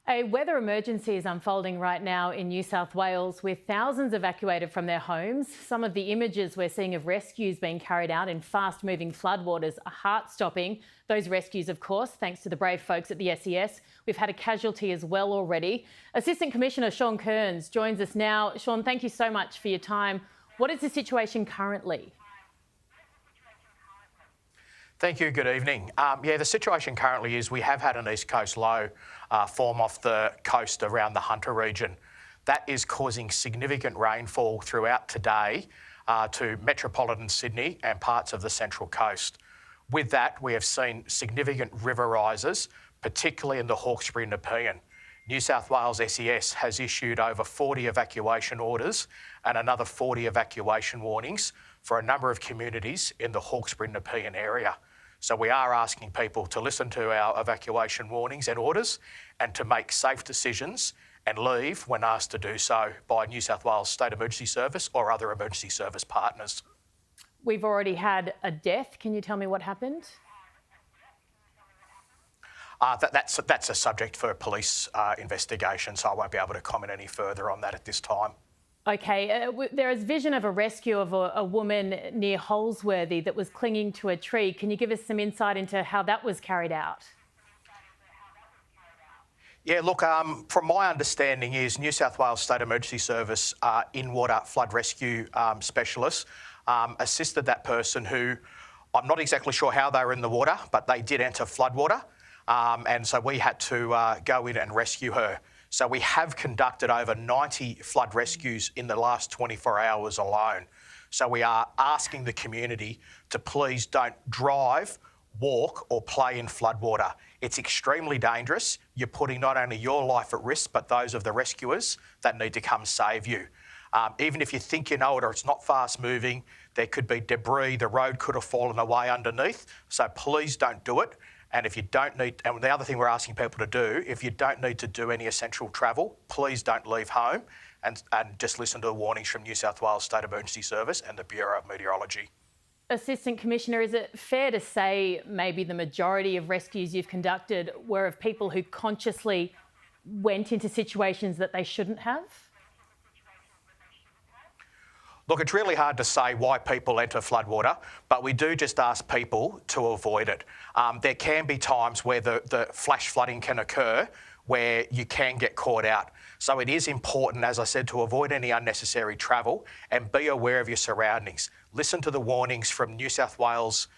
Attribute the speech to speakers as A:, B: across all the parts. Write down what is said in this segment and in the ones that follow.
A: A weather emergency is unfolding right now in New South Wales with thousands evacuated from their homes. Some of the images we're seeing of rescues being carried out in fast-moving floodwaters are heart-stopping. Those rescues, of course, thanks to the brave folks at the SES. We've had a casualty as well already. Assistant Commissioner Sean Kearns joins us now. Sean, thank you so much for your time. What is the situation currently?
B: Thank you. Good evening. The situation currently is we have had an east coast low form off the coast around the Hunter region. That is causing significant rainfall throughout today to Metropolitan Sydney and parts of the Central Coast. With that, we have seen significant river rises, particularly in the Hawkesbury-Nepean. New South Wales SES has issued over 40 evacuation orders and another 40 evacuation warnings for a number of communities in the Hawkesbury-Nepean area. So we are asking people to listen to our evacuation warnings and orders and to make safe decisions and leave when asked to do so by New South Wales State Emergency Service or other emergency service partners.
A: We've already had a death. Can you tell me what happened?
B: That's a subject for police investigation, so I won't be able to comment any further on that at this time.
A: OK, there is vision of a rescue of a woman near Holsworthy that was clinging to a tree. Can you give us some insight into how that was carried out?
B: Yeah, look, from my understanding is New South Wales State Emergency Service in-water flood rescue specialists assisted that person who, I'm not exactly sure how they were in the water, but they did enter floodwater. And so we had to go in and rescue her. So we have conducted over 90 flood rescues in the last 24 hours alone. So we are asking the community to please don't drive, walk or play in floodwater. It's extremely dangerous. You're putting not only your life at risk, but those of the rescuers that need to come save you. Even if you think you know it or it's not fast moving, there could be debris, the road could have fallen away underneath. So please don't do it. And if you don't need, and the other thing we're asking people to do, if you don't need to do any essential travel, please don't leave home and just listen to the warnings from New South Wales State Emergency Service and the Bureau of Meteorology.
A: Assistant Commissioner, is it fair to say maybe the majority of rescues you've conducted were of people who consciously went into situations that they shouldn't have?
B: Look, it's really hard to say why people enter floodwater, but we do just ask people to avoid it. There can be times where the flash flooding can occur where you can get caught out. So it is important, as I said, to avoid any unnecessary travel and be aware of your surroundings. Listen to the warnings from New South Wales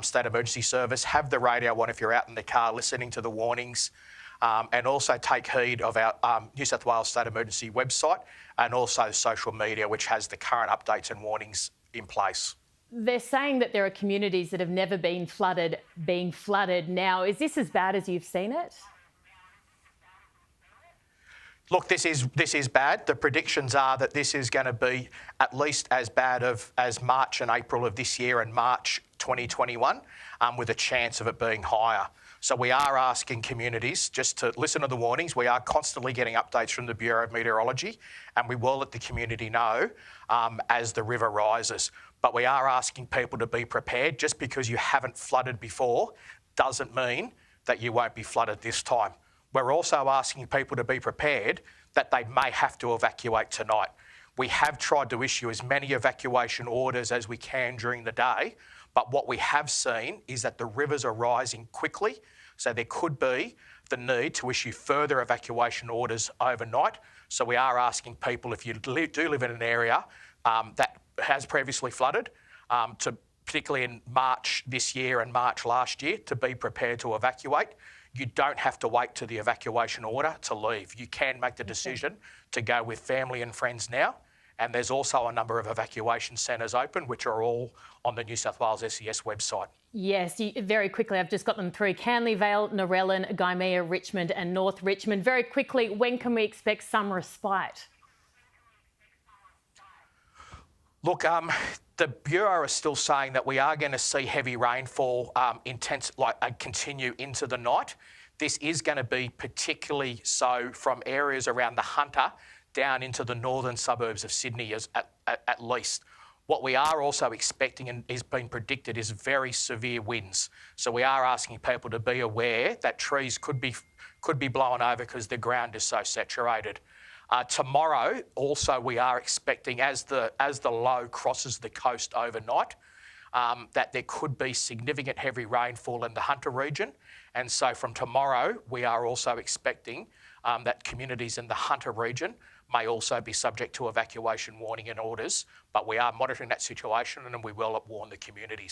B: State Emergency Service. Have the radio on if you're out in the car listening to the warnings. And also take heed of our New South Wales State Emergency website and also social media, which has the current updates and warnings in place.
A: They're saying that there are communities that have never been flooded being flooded now. Is this as bad as you've seen it?
B: Look, this is bad. The predictions are that this is going to be at least as bad as March and April of this year and March 2021, with a chance of it being higher. So we are asking communities just to listen to the warnings. We are constantly getting updates from the Bureau of Meteorology, and we will let the community know as the river rises. But we are asking people to be prepared. Just because you haven't flooded before doesn't mean that you won't be flooded this time. We're also asking people to be prepared that they may have to evacuate tonight. We have tried to issue as many evacuation orders as we can during the day, but what we have seen is that the rivers are rising quickly, so there could be the need to issue further evacuation orders overnight. So we are asking people, if you do live in an area that has previously flooded, particularly in March this year and March last year, to be prepared to evacuate. You don't have to wait to the evacuation order to leave. You can make the decision to go with family and friends now. And there's also a number of evacuation centres open, which are all on the New South Wales SES website.
A: Yes, very quickly, I've just got them through. Canley Vale, Narellan, Gymea, Richmond and North Richmond. Very quickly, when can we expect some respite?
B: Look, the Bureau is still saying that we are going to see heavy rainfall continue into the night. This is going to be particularly so from areas around the Hunter down into the northern suburbs of Sydney at least. What we are also expecting and is being predicted is very severe winds. So we are asking people to be aware that trees could be blown over because the ground is so saturated. Tomorrow, also, we are expecting, as the low crosses the coast overnight, that there could be significant heavy rainfall in the Hunter region. And so from tomorrow, we are also expecting that communities in the Hunter region may also be subject to evacuation warning and orders, but we are monitoring that situation and we will warn the communities.